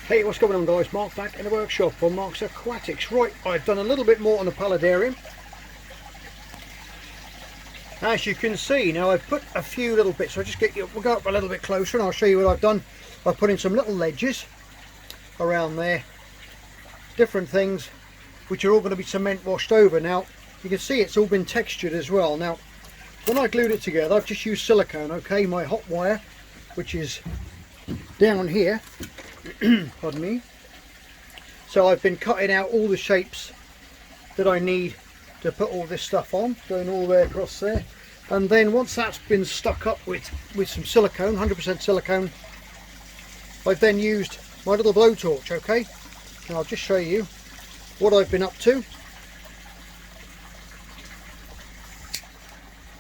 Hey, what's going on guys? Mark back in the workshop on Mark's Aquatics. Right, I've done a little bit more on the Paludarium. As you can see, now I've put a few little bits, so we'll go up a little bit closer and I'll show you what I've done. I've put in some little ledges around there, different things, which are all going to be cement washed over. Now, you can see it's all been textured as well. Now, when I glued it together, I've just used silicone, okay, my hot wire, which is down here. Pardon me. So I've been cutting out all the shapes that I need to put all this stuff on, going all the way across there, and then once that's been stuck up with some silicone, 100% silicone, I've then used my little blowtorch, okay, and I'll just show you what I've been up to.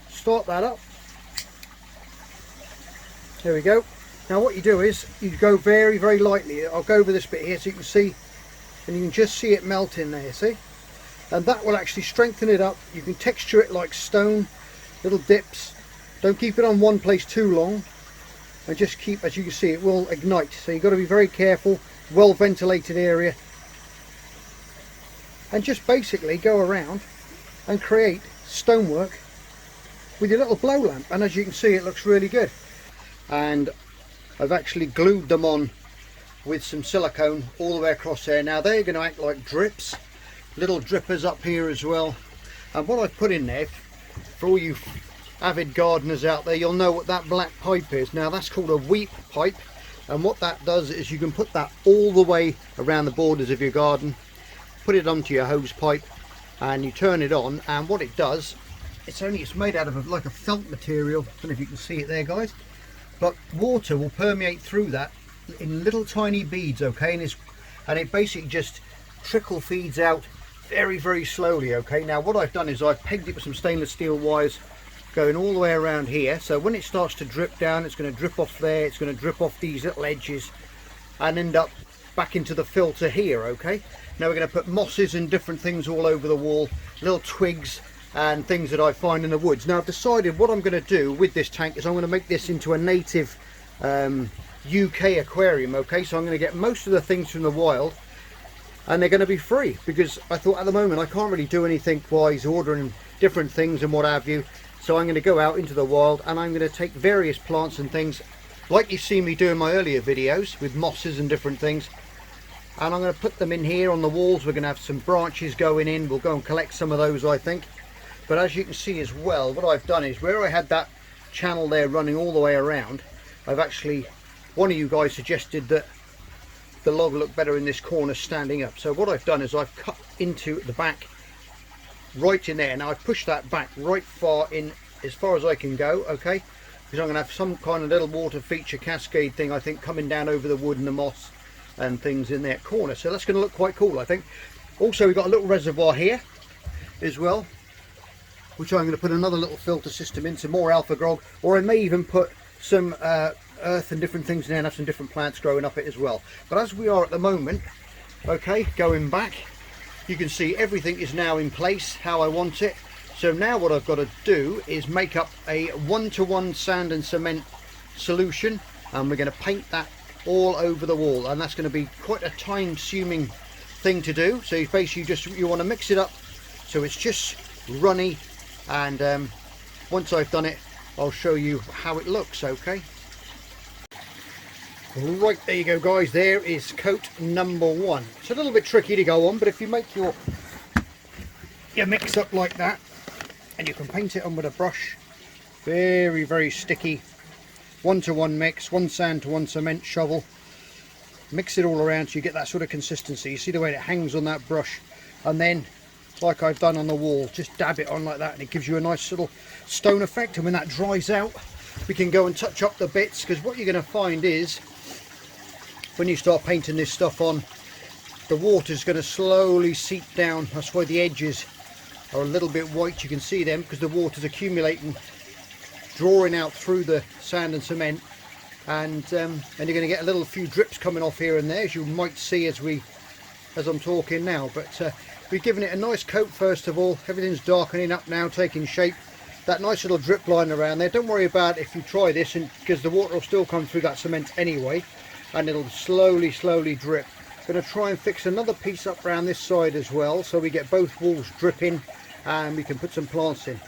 Start that up. There we go. Now what you do is you go very, very lightly. I'll go over this bit here so you can see, and you can just see it melt in there, see? And that will actually strengthen it up. You can texture it like stone, little dips. Don't keep it on one place too long, and just keep, as you can see, it will ignite. So you've got to be very careful, well ventilated area. And just basically go around and create stonework with your little blow lamp. And as you can see, it looks really good. And I've actually glued them on with some silicone all the way across there. Now they're going to act like drips, little drippers up here as well. And what I've put in there, for all you avid gardeners out there, you'll know what that black pipe is. Now that's called a weep pipe, and what that does is you can put that all the way around the borders of your garden, put it onto your hose pipe, and you turn it on, and what it does, it's made out of like a felt material. I don't know if you can see it there guys, but water will permeate through that in little tiny beads, okay, and it basically just trickle feeds out very, very slowly, okay. Now what I've done is I've pegged it with some stainless steel wires going all the way around here, so when it starts to drip down, it's going to drip off there, it's going to drip off these little edges and end up back into the filter here, okay. Now we're going to put mosses and different things all over the wall, little twigs and things that I find in the woods. Now I've decided what I'm going to do with this tank is I'm going to make this into a native UK aquarium, okay. So I'm going to get most of the things from the wild, and they're going to be free, because I thought at the moment I can't really do anything wise ordering different things and what have you. So I'm going to go out into the wild and I'm going to take various plants and things like you've seen me do in my earlier videos with mosses and different things, and I'm going to put them in here on the walls. We're going to have some branches going in, we'll go and collect some of those I think. But as you can see as well, what I've done is where I had that channel there running all the way around, I've actually, one of you guys suggested that the log looked better in this corner standing up. So what I've done is I've cut into the back right in there. Now I've pushed that back right far in, as far as I can go, okay, because I'm going to have some kind of little water feature cascade thing I think coming down over the wood and the moss and things in that corner. So that's going to look quite cool I think. Also we've got a little reservoir here as well, which I'm going to put another little filter system in, some more alpha grog, or I may even put some earth and different things in there and have some different plants growing up it as well. But as we are at the moment, okay, going back, you can see everything is now in place how I want it. So now what I've got to do is make up a 1-to-1 sand and cement solution, and we're going to paint that all over the wall, and that's going to be quite a time consuming thing to do. So you basically you want to mix it up so it's just runny, and once I've done it I'll show you how it looks, okay. Right, there you go guys, there is coat number 1. It's a little bit tricky to go on, but if you make your mix up like that and you can paint it on with a brush, very, very sticky, 1-to-1 mix, 1 sand to 1 cement shovel, mix it all around so you get that sort of consistency. You see the way it hangs on that brush, and then like I've done on the wall, just dab it on like that and it gives you a nice little stone effect. And when that dries out we can go and touch up the bits, because what you're going to find is when you start painting this stuff on, the water's going to slowly seep down. That's why the edges are a little bit white, you can see them, because the water's accumulating, drawing out through the sand and cement, and you're going to get a little few drips coming off here and there, as you might see as I'm talking now. But we've given it a nice coat first of all. Everything's darkening up now, taking shape. That nice little drip line around there, don't worry about it if you try this, and because the water will still come through that cement anyway. and it'll slowly drip. Going to try and fix another piece up around this side as well, so we get both walls dripping and we can put some plants in.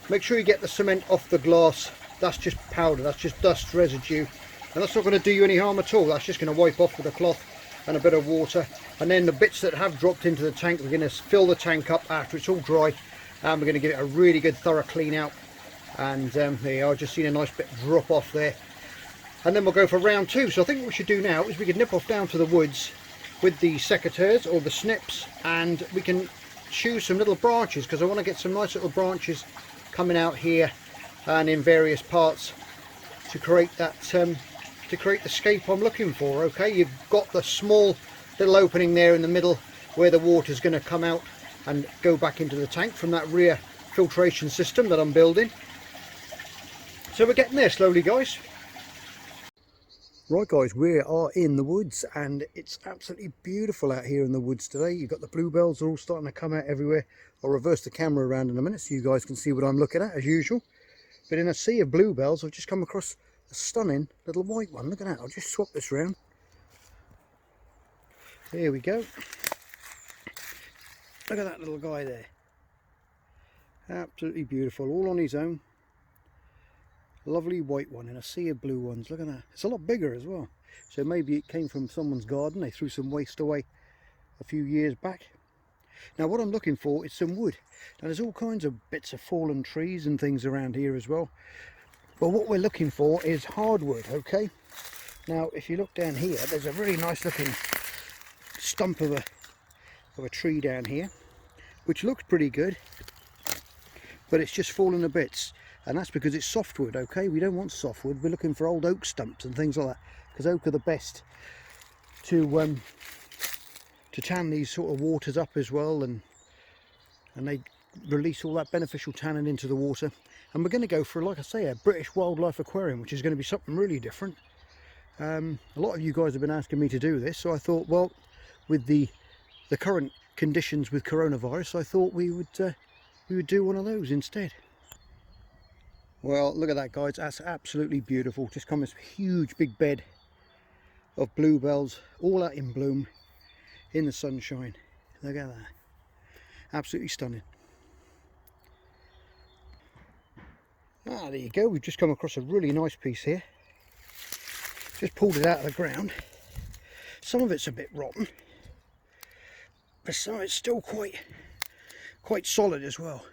Make sure you get the cement off the glass. That's just powder, that's just dust residue, and that's not going to do you any harm at all. That's just going to wipe off with a cloth and a bit of water. And then the bits that have dropped into the tank, we're going to fill the tank up after it's all dry, and we're going to give it a really good thorough clean out. And there you are, just seen a nice bit drop off there. And then we'll go for round 2. So I think what we should do now is we can nip off down to the woods with the secateurs or the snips, and we can choose some little branches, because I want to get some nice little branches coming out here and in various parts to create that to create the scape I'm looking for. Okay, you've got the small little opening there in the middle where the water's going to come out and go back into the tank from that rear filtration system that I'm building. So we're getting there slowly, guys. Right guys, we are in the woods and it's absolutely beautiful out here in the woods today. You've got the bluebells are all starting to come out everywhere. I'll reverse the camera around in a minute so you guys can see what I'm looking at as usual. But in a sea of bluebells, I've just come across a stunning little white one. Look at that, I'll just swap this round. There we go. Look at that little guy there. Absolutely beautiful, all on his own. Lovely white one in a sea of blue ones. Look at that. It's a lot bigger as well. So maybe it came from someone's garden. They threw some waste away a few years back. Now what I'm looking for is some wood. Now there's all kinds of bits of fallen trees and things around here as well. But what we're looking for is hardwood, okay? Now if you look down here, there's a really nice looking stump of a tree down here, which looks pretty good, but it's just fallen to bits. And that's because it's softwood, okay? We don't want softwood. We're looking for old oak stumps and things like that, because oak are the best to tan these sort of waters up as well, and they release all that beneficial tannin into the water. And we're going to go for, like I say, a British wildlife aquarium, which is going to be something really different. A lot of you guys have been asking me to do this, so I thought, well, with the current conditions with coronavirus, I thought we would do one of those instead. Well, look at that, guys. That's absolutely beautiful. Just come this huge big bed of bluebells, all out in bloom in the sunshine. Look at that. Absolutely stunning. Ah, there you go. We've just come across a really nice piece here. Just pulled it out of the ground. Some of it's a bit rotten, but some of it's still quite solid as well.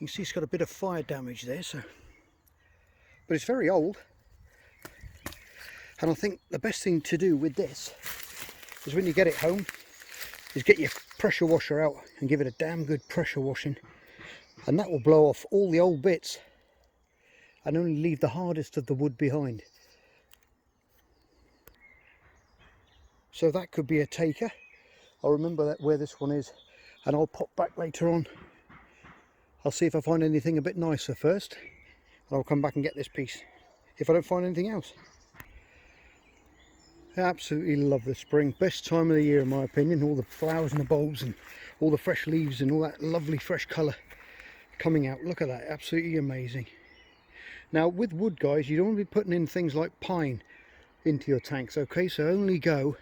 You can see it's got a bit of fire damage there, so. But it's very old, and I think the best thing to do with this is when you get it home is get your pressure washer out and give it a damn good pressure washing, and that will blow off all the old bits and only leave the hardest of the wood behind. So that could be a taker. I'll remember that where this one is, and I'll pop back later on. I'll see if I find anything a bit nicer first. I'll come back and get this piece if I don't find anything else. I absolutely love the spring. Best time of the year in my opinion. All the flowers and the bulbs and all the fresh leaves and all that lovely fresh colour coming out. Look at that, absolutely amazing. Now with wood, guys, you don't want to be putting in things like pine into your tanks, okay? So only go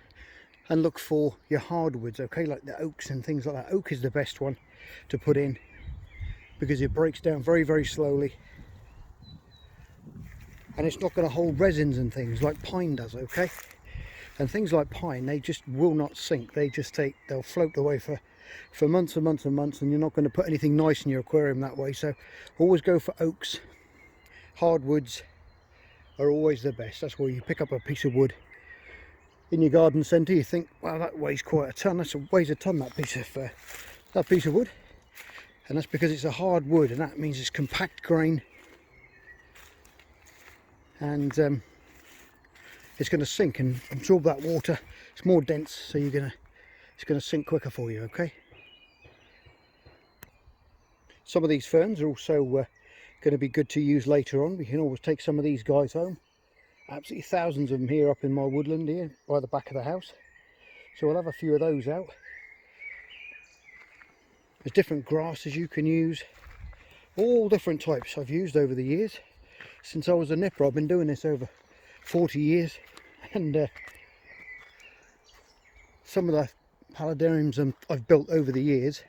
and look for your hardwoods, okay? Like the oaks and things like that. Oak is the best one to put in because it breaks down very slowly. And it's not going to hold resins and things like pine does, okay? And things like pine, they just will not sink. They'll float away for months and months and months, and you're not going to put anything nice in your aquarium that way. So always go for oaks. Hardwoods are always the best. That's where you pick up a piece of wood in your garden centre. You think, wow, that weighs quite a ton. That weighs a ton, that piece of wood. And that's because it's a hard wood, and that means it's compact grain. And it's going to sink and absorb that water. It's more dense, so it's going to sink quicker for you, okay? Some of these ferns are also going to be good to use later on. We can always take some of these guys home. Absolutely thousands of them here up in my woodland here by the back of the house. So we'll have a few of those out. There's different grasses you can use. All different types I've used over the years. Since I was a nipper, I've been doing this over 40 years, and some of the paludariums I've built over the years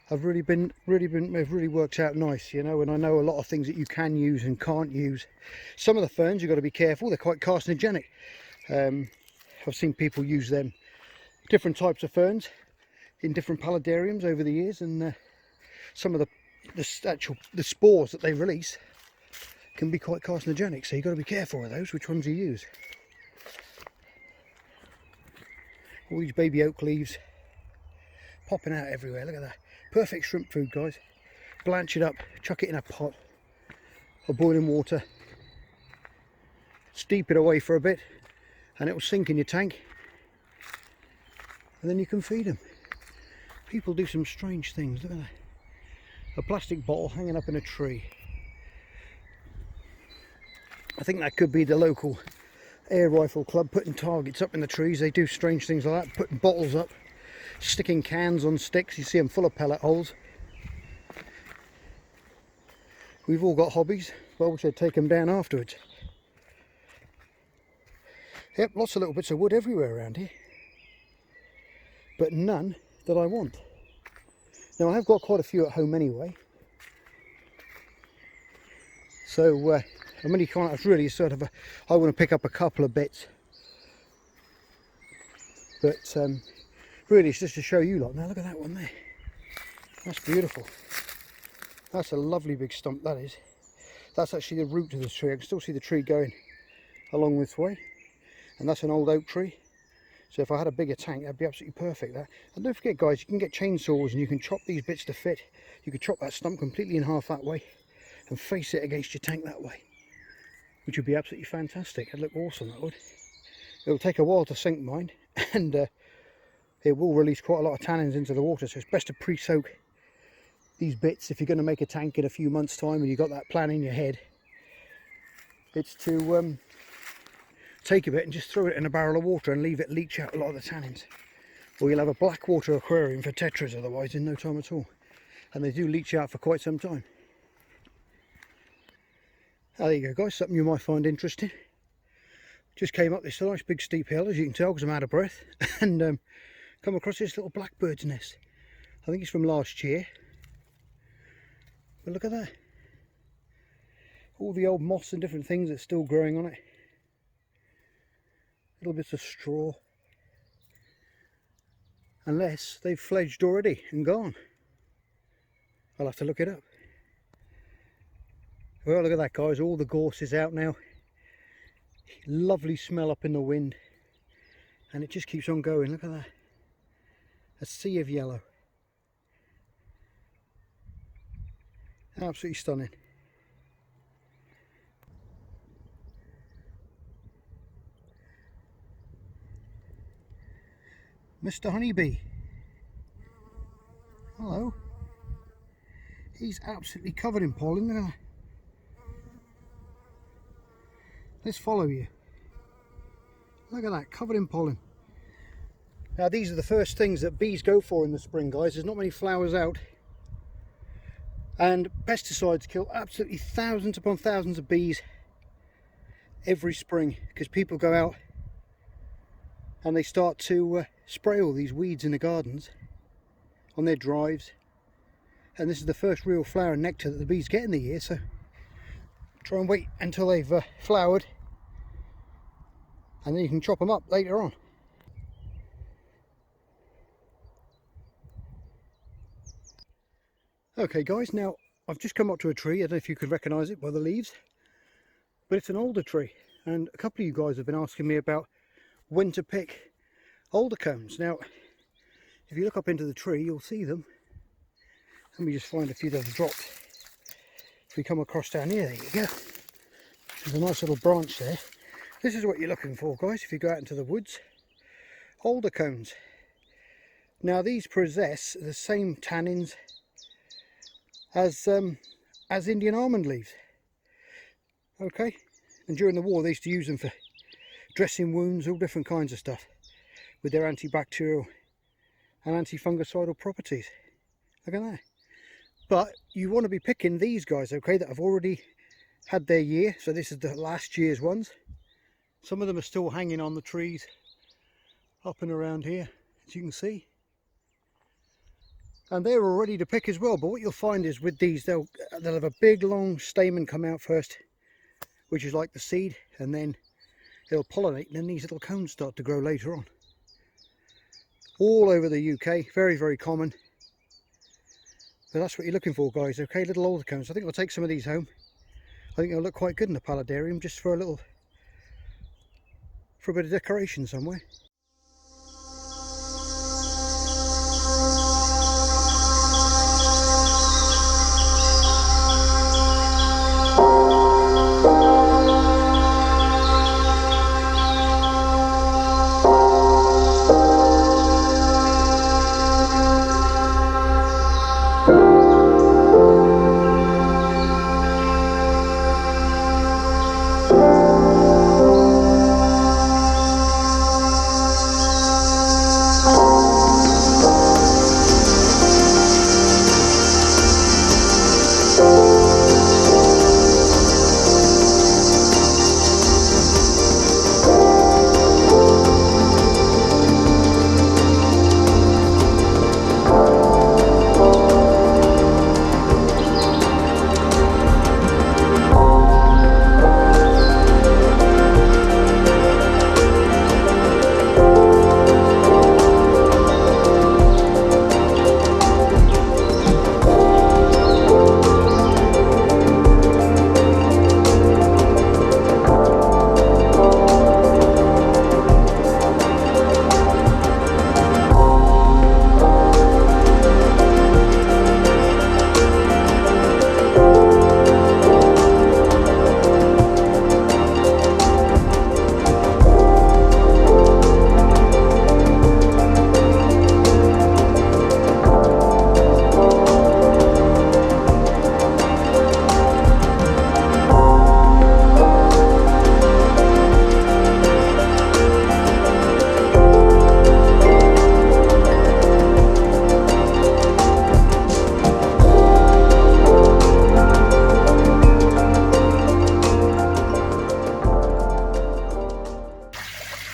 have really worked out nice, you know. And I know a lot of things that you can use and can't use. Some of the ferns you've got to be careful, they're quite carcinogenic. I've seen people use them, different types of ferns in different paludariums over the years, and some of the spores that they release can be quite carcinogenic, so you've got to be careful with those, which ones you use. All these baby oak leaves popping out everywhere, look at that. Perfect shrimp food, guys. Blanch it up, chuck it in a pot of boiling water, steep it away for a bit, and it will sink in your tank, and then you can feed them. People do some strange things, look at that. A plastic bottle hanging up in a tree. I think that could be the local air rifle club putting targets up in the trees. They do strange things like that, putting bottles up, sticking cans on sticks. You see them full of pellet holes. We've all got hobbies, but I wish I'd take them down afterwards. Yep, lots of little bits of wood everywhere around here, but none that I want. Now I have got quite a few at home anyway, so I'm only kind of really sort of I want to pick up a couple of bits, but really it's just to show you lot. Now look at that one there, that's beautiful. That's a lovely big stump, that is. That's actually the root of the tree. I can still see the tree going along this way, and that's an old oak tree. So if I had a bigger tank, that'd be absolutely perfect. That. And don't forget, guys, you can get chainsaws and you can chop these bits to fit. You could chop that stump completely in half that way and face it against your tank that way, which would be absolutely fantastic. It'd look awesome, that would. It'll take a while to sink, mind, and it will release quite a lot of tannins into the water, so it's best to pre-soak these bits if you're going to make a tank in a few months' time and you've got that plan in your head. It's to take a bit and just throw it in a barrel of water and leave it leach out a lot of the tannins, or you'll have a black water aquarium for tetras otherwise in no time at all, and they do leach out for quite some time. There you go, guys, something you might find interesting. Just came up this nice big steep hill, as you can tell, because I'm out of breath, and come across this little blackbird's nest. I think it's from last year, but look at that, all the old moss and different things that's still growing on it. Little bits of straw, unless they've fledged already and gone. I'll have to look it up. Well, look at that, guys, all the gorse is out now. Lovely smell up in the wind, and it just keeps on going. Look at that, a sea of yellow. Absolutely stunning. Mr. Honeybee. Hello. He's absolutely covered in pollen. Look at that. Let's follow you. Look at that, covered in pollen. Now these are the first things that bees go for in the spring, guys. There's not many flowers out, and pesticides kill absolutely thousands upon thousands of bees every spring, because people go out and they start to spray all these weeds in the gardens on their drives, and this is the first real flower and nectar that the bees get in the year, so try and wait until they've flowered, and then you can chop them up later on. Okay guys, now I've just come up to a tree. I don't know if you could recognise it by the leaves, but it's an alder tree, and a couple of you guys have been asking me about when to pick alder cones. Now if you look up into the tree, you'll see them. Let me just find a few that have dropped. If we come across down here, there you go, there's a nice little branch there. This is what you're looking for, guys, if you go out into the woods. Alder cones. Now these possess the same tannins as Indian almond leaves. Okay, and during the war they used to use them for dressing wounds, all different kinds of stuff, with their antibacterial and antifungicidal properties. Look at that. But you want to be picking these guys, okay, that have already had their year. So this is the last year's ones. Some of them are still hanging on the trees up and around here, as you can see. And they're all ready to pick as well. But what you'll find is with these, they'll have a big long stamen come out first, which is like the seed, and then it'll pollinate, and then these little cones start to grow later on. All over the UK, very, very common. But that's what you're looking for, guys, okay? Little alder cones. I think I'll take some of these home. I think they'll look quite good in the paludarium, just for a bit of decoration somewhere.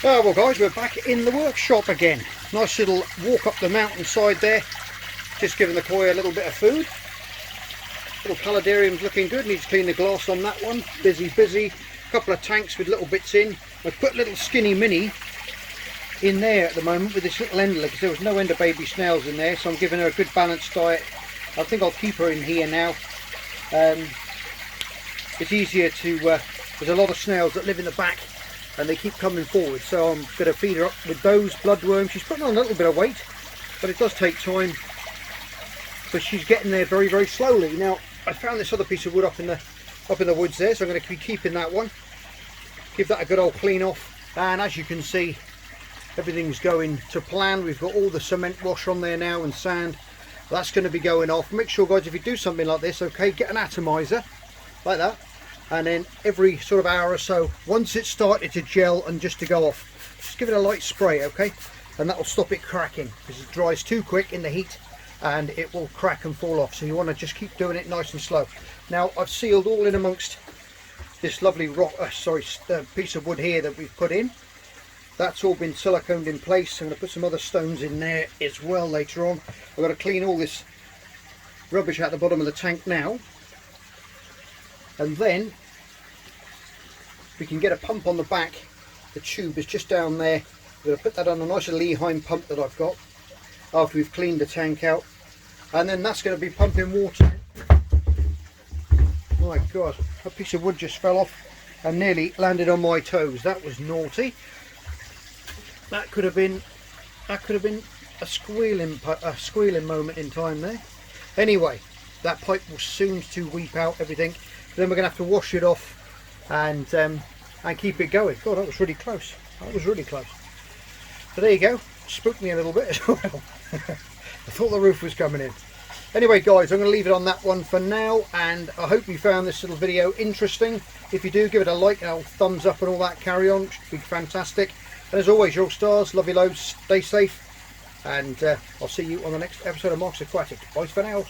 Oh, well guys, we're back in the workshop again. Nice little walk up the mountainside there, just giving the koi a little bit of food. Little paludarium's looking good, need to clean the glass on that one. Busy. A couple of tanks with little bits in. I've put little skinny mini in there at the moment with this little endler because there was no ender baby snails in there, so I'm giving her a good balanced diet. I think I'll keep her in here now. It's easier to, there's a lot of snails that live in the back and they keep coming forward, so I'm going to feed her up with those bloodworms. She's putting on a little bit of weight, but it does take time, but she's getting there very, very slowly. Now I found this other piece of wood up in the woods there, so I'm going to be keeping that one, give that a good old clean off. And as you can see, everything's going to plan. We've got all the cement wash on there now and sand. That's going to be going off. Make sure, guys, if you do something like this, okay, get an atomizer like that, and then every sort of hour or so, once it's started to gel and just to go off, just give it a light spray, okay, and that will stop it cracking, because it dries too quick in the heat and it will crack and fall off. So you want to just keep doing it nice and slow. Now I've sealed all in amongst this lovely rock, piece of wood here that we've put in. That's all been siliconed in place. I'm going to put some other stones in there as well later on. I've got to clean all this rubbish out the bottom of the tank now, and then we can get a pump on the back. The tube is just down there. I'm going to put that on a nice little Leheim pump that I've got after we've cleaned the tank out, and then that's going to be pumping water. My God, a piece of wood just fell off and nearly landed on my toes. That was naughty. That could have been a squealing moment in time there. Anyway, that pipe will soon to weep out everything. Then we're going to have to wash it off and keep it going. God, that was really close. That was really close. So there you go. Spooked me a little bit as well. I thought the roof was coming in. Anyway, guys, I'm going to leave it on that one for now, and I hope you found this little video interesting. If you do, give it a like and a thumbs up and all that carry on. It should be fantastic. And as always, you're all stars. Love you loads. Stay safe. And I'll see you on the next episode of Mark's Aquatic. Bye for now.